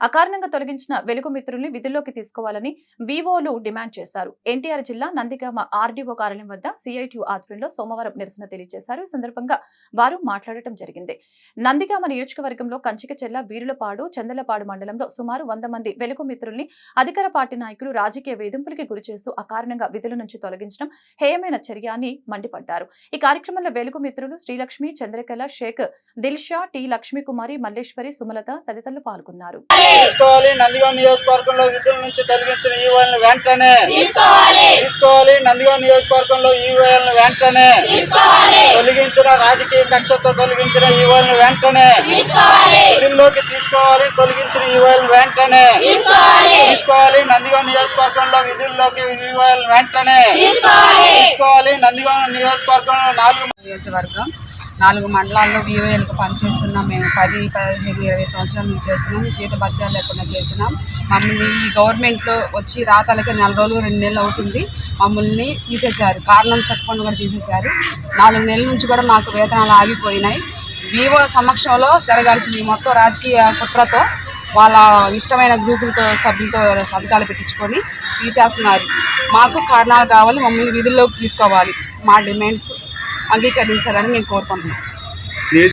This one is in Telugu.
అకారణంగా తొలగించిన వెలుగు మిత్రుల్ని విధుల్లోకి తీసుకోవాలని వివోలు డిమాండ్ చేశారు. ఎన్టీఆర్ జిల్లా నందిగామ ఆర్డీఓ కార్యాలయం వద్ద సిఐటియు ఆధ్వర్యంలో సోమవారం నిరసన తెలియజేశారు. ఈ సందర్భంగా వారు మాట్లాడటం జరిగింది. నందిగామ నియోజకవర్గంలో కంచికచెర్ల, వీరులపాడు, చందలపాడు మండలంలో సుమారు 100 మంది వెలుగు మిత్రుల్ని అధికార పార్టీ నాయకులు రాజకీయ వేధింపులకి గురిచేస్తూ అకారణంగా విధుల నుంచి తొలగించడం హేయమైన చర్య అని మండిపడ్డారు. ఈ కార్యక్రమంలో వెలుగు మిత్రులు శ్రీలక్ష్మి, చంద్రకళ, షేక్ దిల్షా, టి లక్ష్మీకుమారి, మల్లేశ్వరి, సుమలత తదితరులు పాల్గొన్నారు. నందిగామ నియోజకవర్గంలో విధుల నుంచి తొలగించిన ఈవోలను వెంటనే తీసుకోవాలి. నందిగామ నియోజకవర్గంలో ఈవోలను వెంటనే తొలగించిన రాజకీయ కక్షతో తొలగించిన ఈవోలను వెంటనే విధుల్లోకి తీసుకోవాలి. తొలగించిన ఈవోలను వెంటనే తీసుకోవాలి. నందిగామ నియోజకవర్గంలో విధుల్లోకి ఈవోలను వెంటనే తీసుకోవాలి. నందిగామ నియోజకవర్గంలో 4 మండలాల్లో వివోఏలకు పనిచేస్తున్నాం. మేము 10, 15, 20 సంవత్సరాల నుంచి చేస్తున్నాం. జీతభత్యాలు లేకుండా చేస్తున్నాం. మమ్మల్ని ఈ గవర్నమెంట్లో వచ్చి రాతలకి 4 రోజులు 2 నెలలు అవుతుంది. మమ్మల్ని తీసేశారు. కారణం చెప్పకుండా కూడా తీసేశారు. 4 నెలల నుంచి కూడా మాకు వేతనాలు ఆగిపోయినాయి. వివో సమక్షంలో జరగాల్సిన మొత్తం రాజకీయ కుట్రతో వాళ్ళ ఇష్టమైన గ్రూపులతో సభ్యులతో సంతకాలు పెట్టించుకొని తీసేస్తున్నారు. మాకు కారణాలు కావాలి. మమ్మల్ని విధుల్లోకి తీసుకోవాలి. మా డిమాండ్స్ అంగీకరించాలని మేము కోరుకుంటున్నాం.